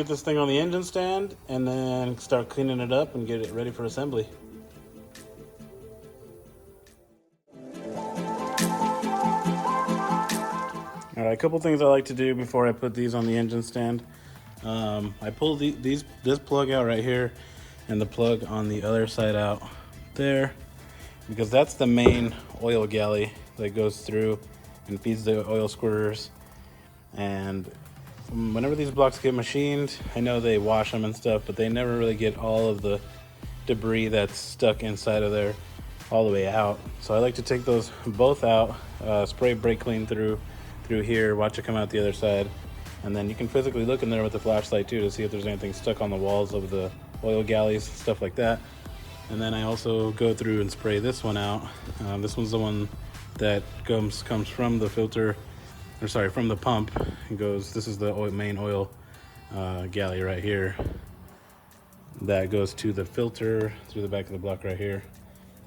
put this thing on the engine stand and then start cleaning it up and get it ready for assembly. All right, a couple things I like to do before I put these on the engine stand. I pull this plug out right here and the plug on the other side out there, because that's the main oil galley that goes through and feeds the oil squirters. And whenever these blocks get machined, I know they wash them and stuff, but they never really get all of the debris that's stuck inside of there all the way out. So I like to take those both out, spray brake clean through here, watch it come out the other side, and then you can physically look in there with the flashlight too to see if there's anything stuck on the walls of the oil galleys, stuff like that. And then I also go through and spray this one out. This one's the one that comes from the filter, or sorry, from the pump. It goes, this is the main oil galley right here. That goes to the filter through the back of the block right here.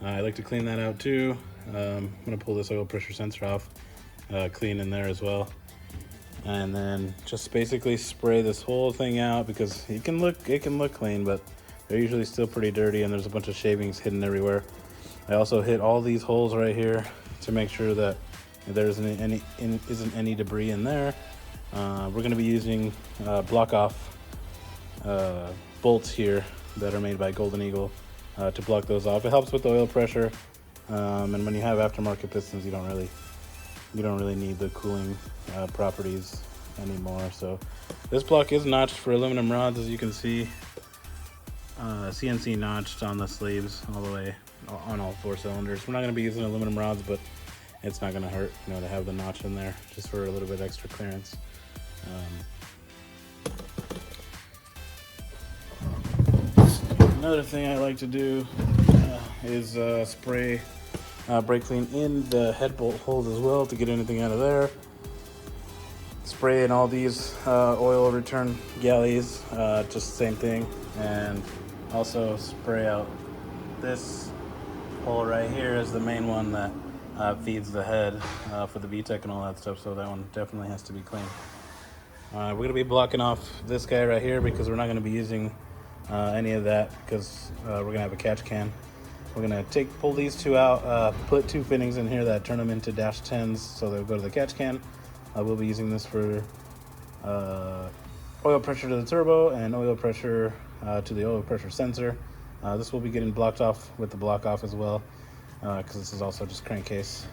I like to clean that out too. I'm gonna pull this oil pressure sensor off, clean in there as well. And then just basically spray this whole thing out, because it can look clean, but they're usually still pretty dirty and there's a bunch of shavings hidden everywhere. I also hit all these holes right here to make sure that there isn't any debris in there. We're going to be using block off bolts here that are made by Golden Eagle to block those off. It helps with the oil pressure, and when you have aftermarket pistons, you don't really need the cooling properties anymore. So this block is notched for aluminum rods, as you can see. CNC notched on the sleeves all the way on all 4 cylinders. We're not going to be using aluminum rods, but it's not going to hurt, to have the notch in there just for a little bit extra clearance. Another thing I like to do is spray brake clean in the head bolt holes as well to get anything out of there. Spray in all these oil return galleys, just the same thing. And also spray out this hole right here is the main one that feeds the head for the VTEC and all that stuff, so that one definitely has to be clean. We're going to be blocking off this guy right here because we're not going to be using any of that, because we're going to have a catch can. We're going to pull these two out, put 2 fittings in here that turn them into -10s, so they'll go to the catch can. We'll be using this for oil pressure to the turbo and oil pressure to the oil pressure sensor. This will be getting blocked off with the block off as well, because this is also just crankcase.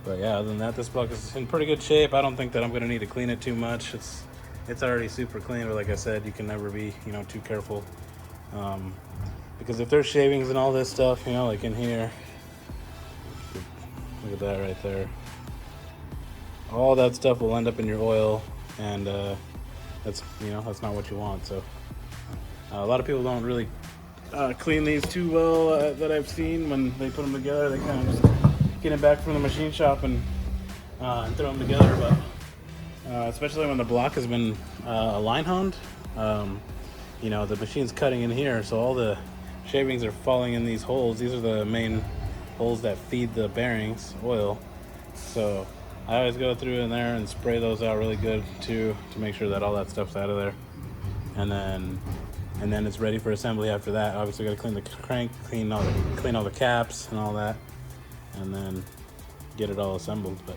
But yeah, other than that, this block is in pretty good shape. I don't think that I'm going to need to clean it too much. It's already super clean, but like I said, you can never be too careful, because if there's shavings and all this stuff, like in here, look at that right there, all that stuff will end up in your oil, and that's not what you want. So a lot of people don't really clean these too well that I've seen. When they put them together, they kind of just get it back from the machine shop and throw them together. But especially when the block has been line honed, the machine's cutting in here, so all the shavings are falling in these holes. These are the main holes that feed the bearings oil. So I always go through in there and spray those out really good too, to make sure that all that stuff's out of there. And then it's ready for assembly after that. Obviously, got to clean the crank, clean all the caps and all that, and then get it all assembled. But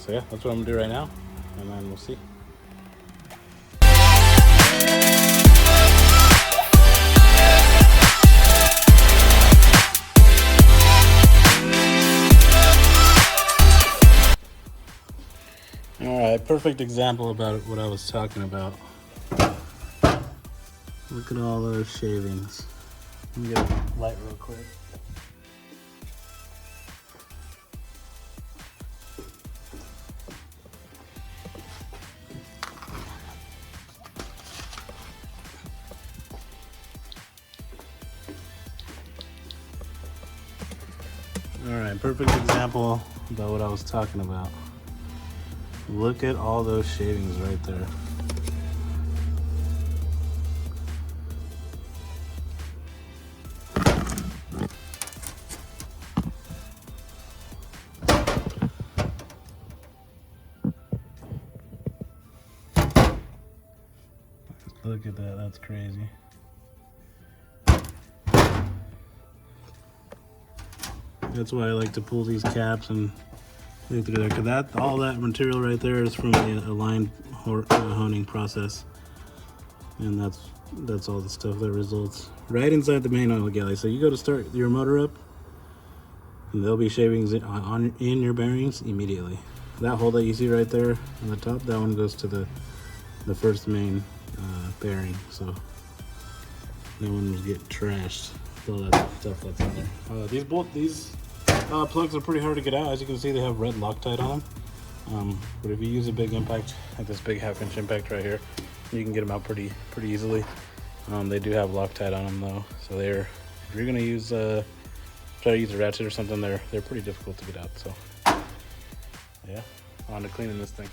so yeah, that's what I'm gonna do right now, and then we'll see. All right, perfect example about what I was talking about. Look at all those shavings. Let me get a light real quick. All right, perfect example about what I was talking about. Look at all those shavings right there. Look at that, that's crazy. That's why I like to pull these caps and look through there, because all that material right there is from the line honing process, and that's all the stuff that results right inside the main oil galley. So you go to start your motor up, and there'll be shavings in your bearings immediately. That hole that you see right there on the top, that one goes to the first main bearing. So that one will get trashed. All that stuff that's in there. These plugs are pretty hard to get out. As you can see, they have red Loctite on them. But if you use a big impact, like this big 1/2-inch impact right here, you can get them out pretty easily. They do have Loctite on them though, so if you're gonna use try to use a ratchet or something, they're pretty difficult to get out. So yeah, on to cleaning this thing.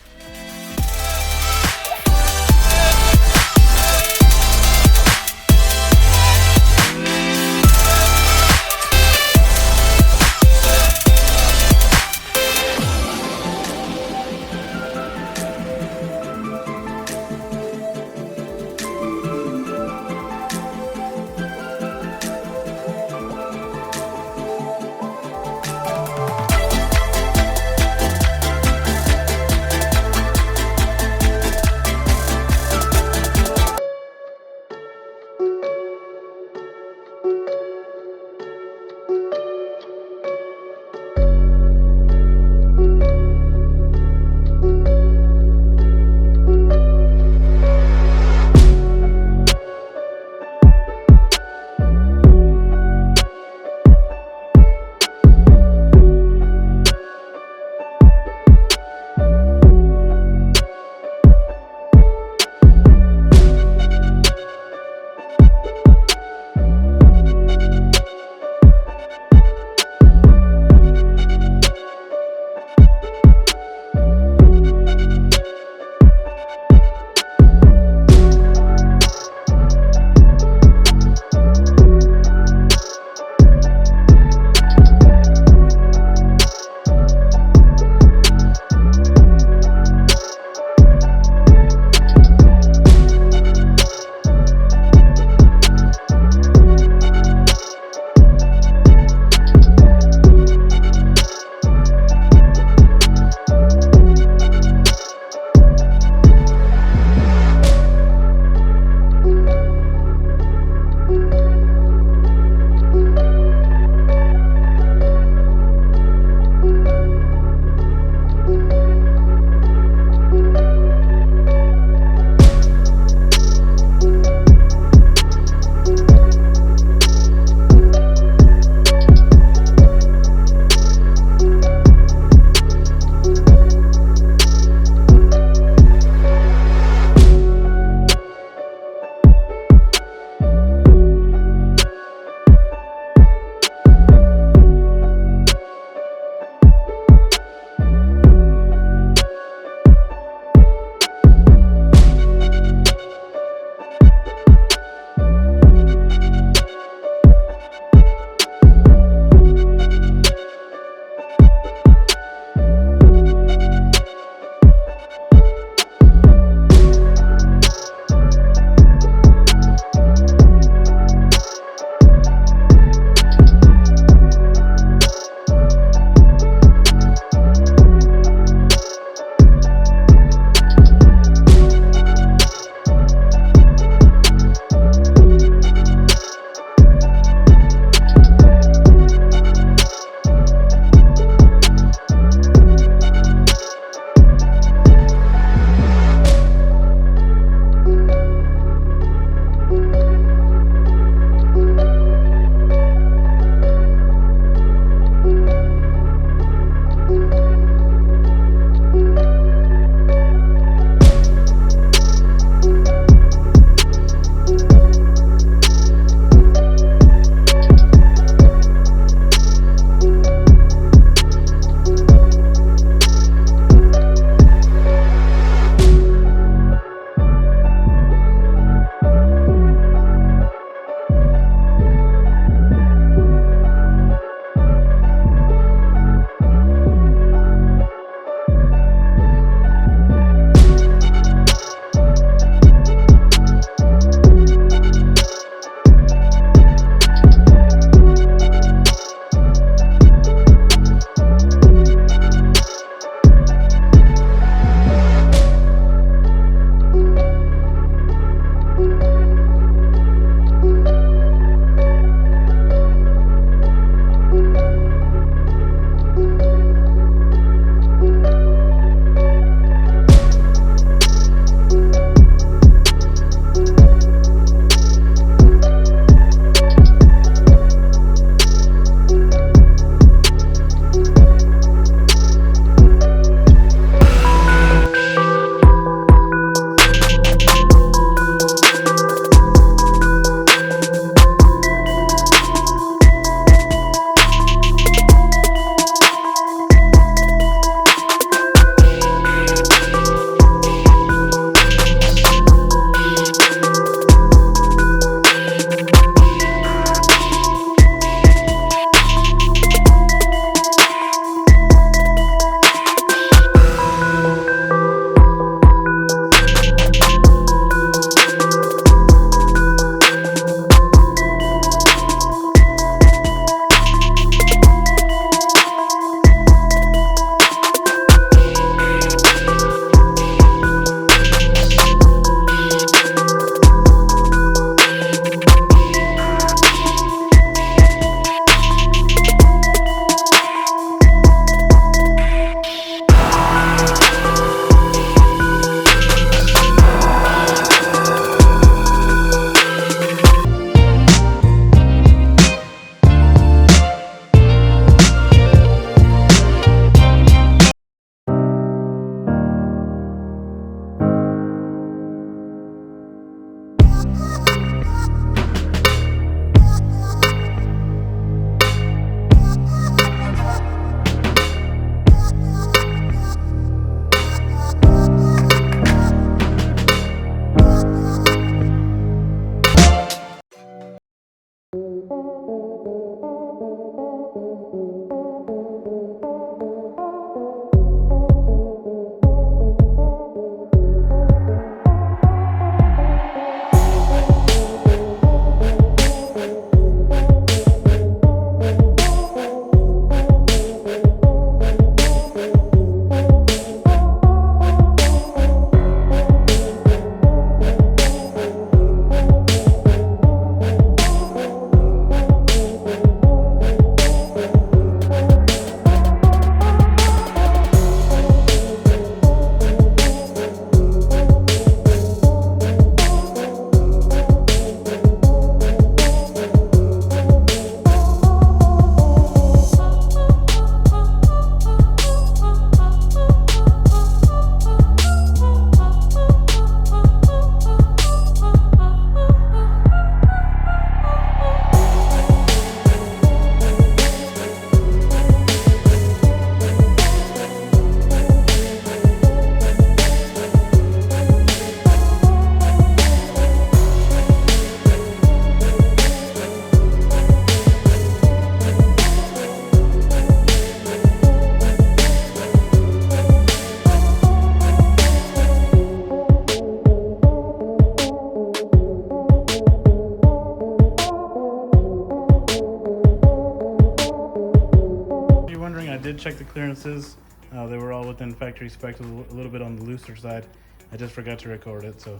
check the clearances. They were all within factory specs, a little bit on the looser side. I just forgot to record it, so.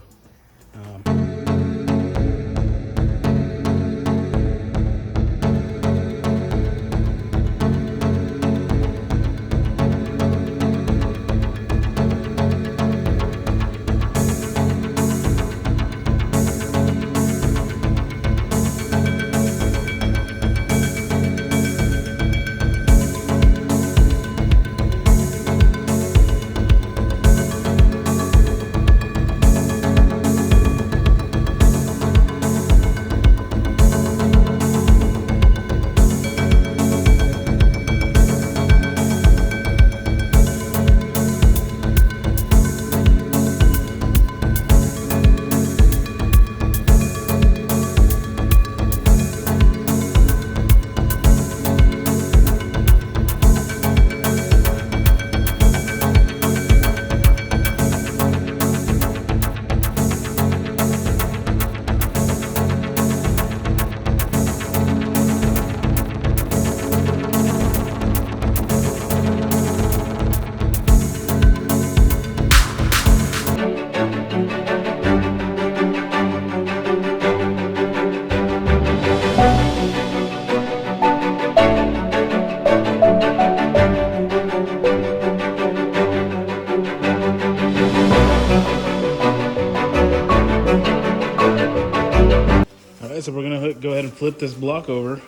So we're gonna go ahead and flip this block over,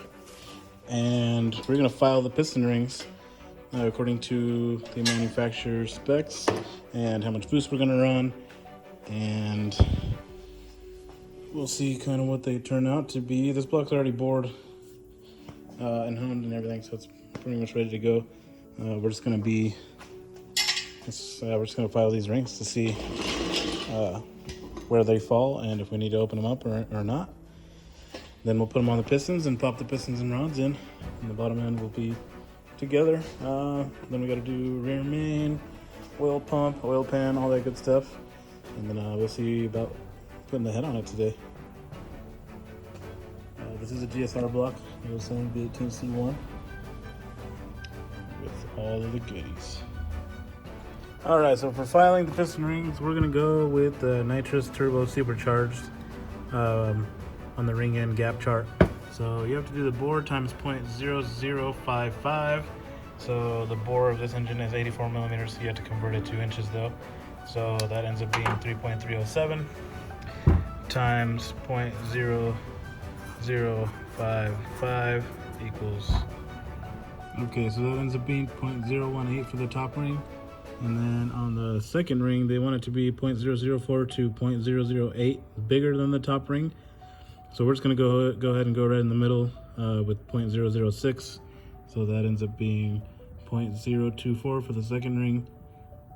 and we're gonna file the piston rings according to the manufacturer's specs and how much boost we're gonna run, and we'll see kind of what they turn out to be. This block's already bored and honed and everything, so it's pretty much ready to go. We're just gonna file these rings to see where they fall and if we need to open them up or not. Then we'll put them on the pistons and pop the pistons and rods in, and the bottom end will be together. Then we got to do rear main, oil pump, oil pan, all that good stuff. And then we'll see about putting the head on it today. This is a GSR block. It was saying the 18C1 with all of the goodies. All right, so for filing the piston rings, we're gonna go with the nitrous turbo supercharged on the ring end gap chart. So you have to do the bore times 0.0055. So the bore of this engine is 84 millimeters, so you have to convert it to inches though. So that ends up being 3.307 times 0.0055 equals, okay, so that ends up being 0.018 for the top ring. And then on the second ring, they want it to be 0.004 to 0.008 bigger than the top ring. So we're just gonna go ahead and go right in the middle with 0.006. So that ends up being 0.024 for the second ring.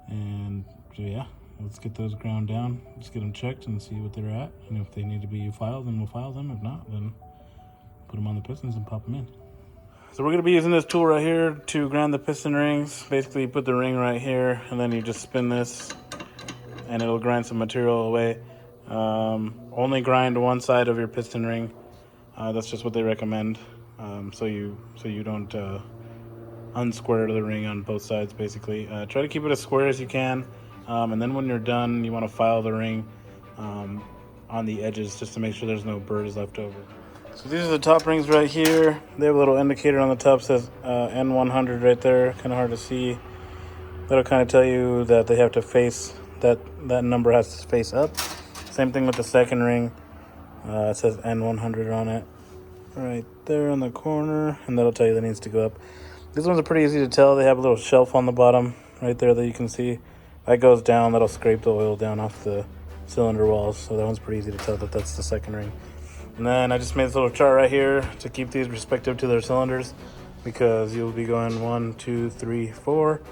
And so yeah, let's get those ground down. Just get them checked and see what they're at. And if they need to be filed, then we'll file them. If not, then put them on the pistons and pop them in. So we're gonna be using this tool right here to ground the piston rings. Basically, you put the ring right here and then you just spin this and it'll grind some material away. Only grind one side of your piston ring. That's just what they recommend. So you don't unsquare the ring on both sides, basically. Try to keep it as square as you can. And then when you're done, you want to file the ring on the edges just to make sure there's no burrs left over. So these are the top rings right here. They have a little indicator on the top, says N100 right there. Kind of hard to see. That'll kind of tell you that they have to face, that number has to face up. Same thing with the second ring. It says N100 on it right there on the corner, and that'll tell you that it needs to go up. These ones are pretty easy to tell. They have a little shelf on the bottom right there that you can see. That goes down, that'll scrape the oil down off the cylinder walls. So that one's pretty easy to tell that that's the second ring. And then I just made this little chart right here to keep these respective to their cylinders, because you'll be going 1, 2, 3, 4.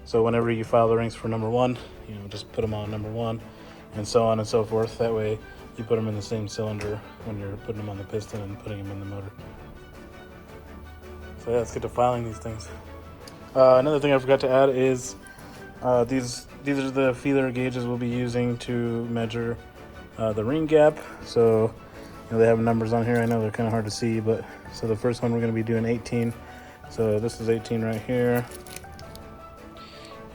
So whenever you file the rings for number 1, just put them on number 1. And so on and so forth. That way you put them in the same cylinder when you're putting them on the piston and putting them in the motor. So yeah, let's get to filing these things. Another thing I forgot to add is these are the feeler gauges we'll be using to measure the ring gap. So they have numbers on here. I know they're kind of hard to see, but so the first one we're going to be doing 18. So this is 18 right here.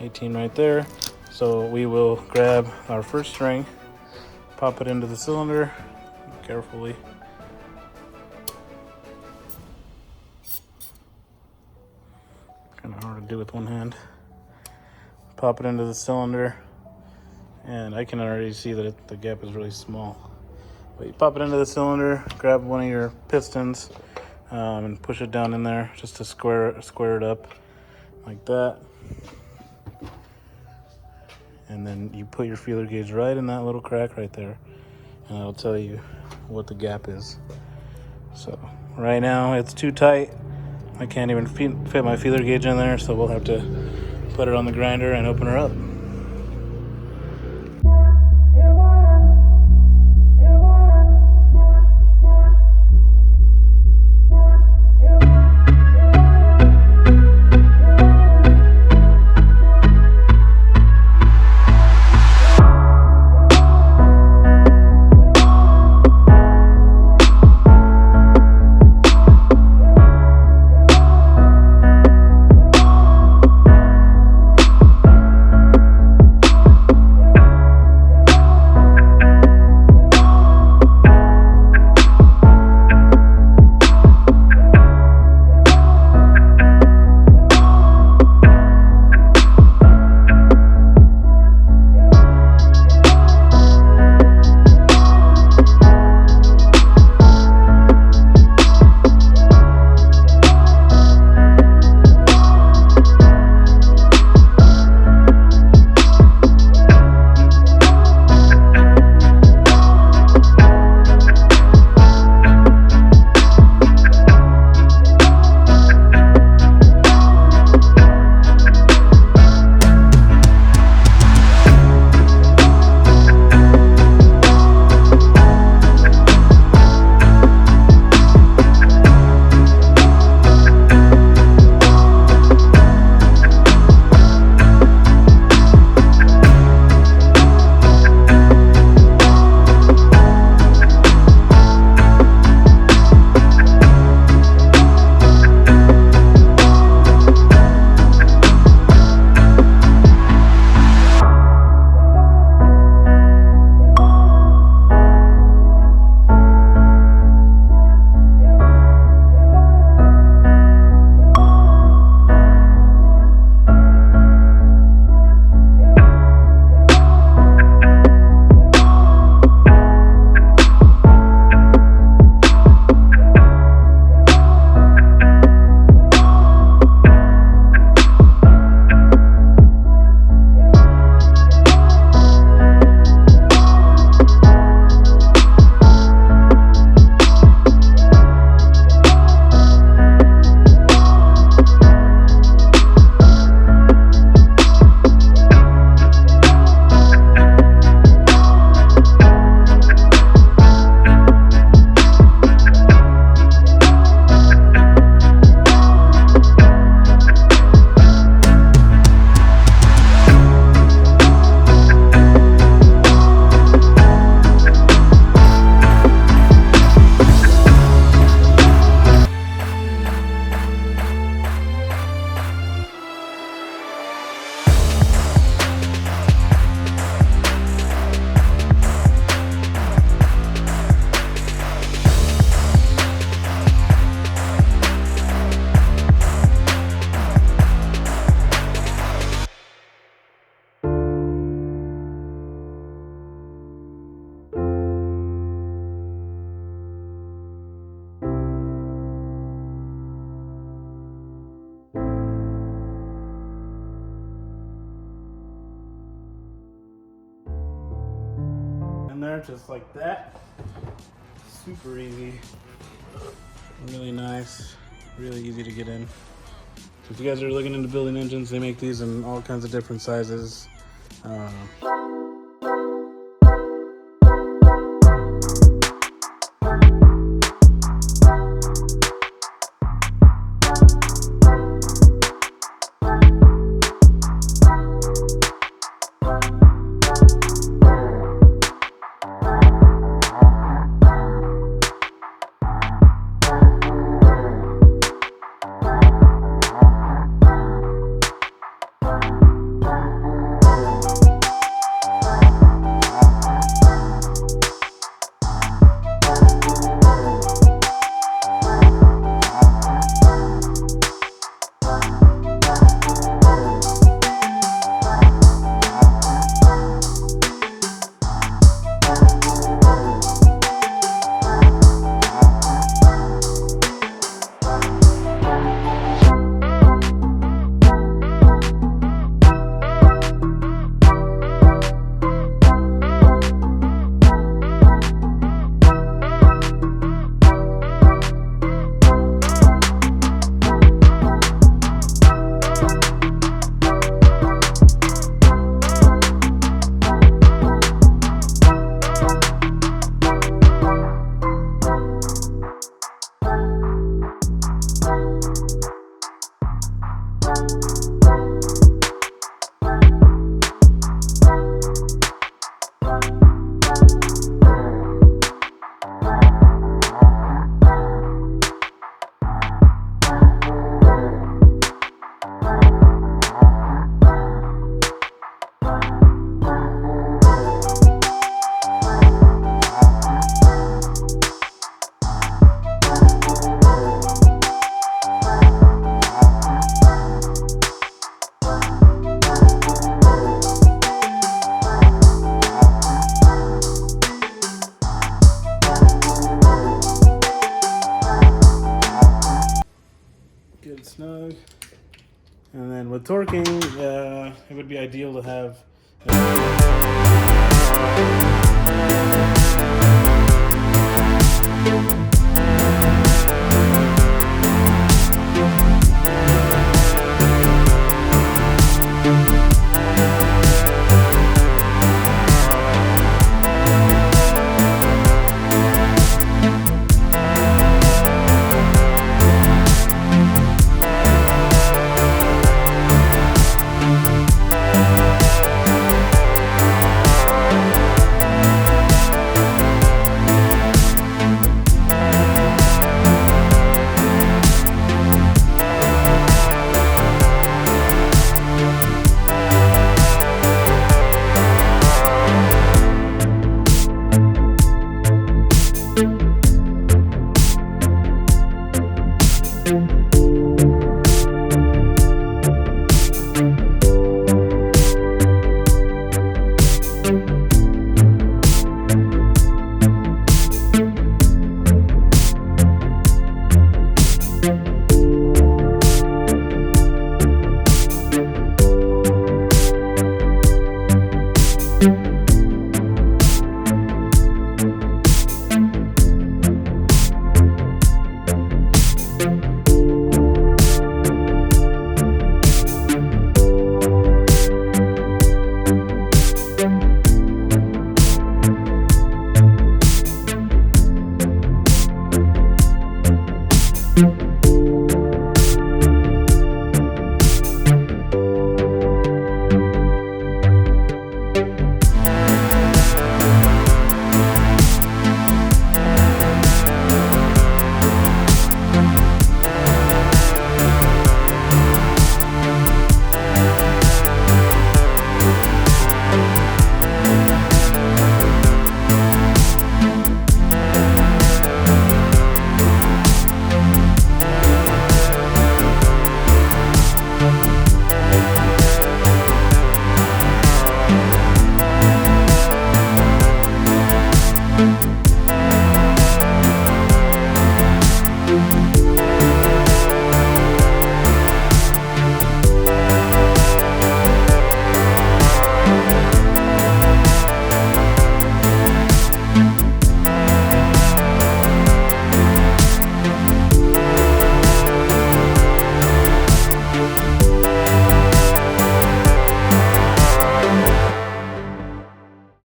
18 right there. So we will grab our first string, pop it into the cylinder carefully. Kind of hard to do with one hand. Pop it into the cylinder, and I can already see that the gap is really small. But you pop it into the cylinder, grab one of your pistons, and push it down in there just to square it up like that. And then you put your feeler gauge right in that little crack right there, and it'll tell you what the gap is. So right now it's too tight. I can't even fit my feeler gauge in there, so we'll have to put it on the grinder and open her up. There just like that. Super easy, really nice, really easy to get in. So if you guys are looking into building engines, they make these in all kinds of different sizes. snug. And then with torquing, it would be ideal to have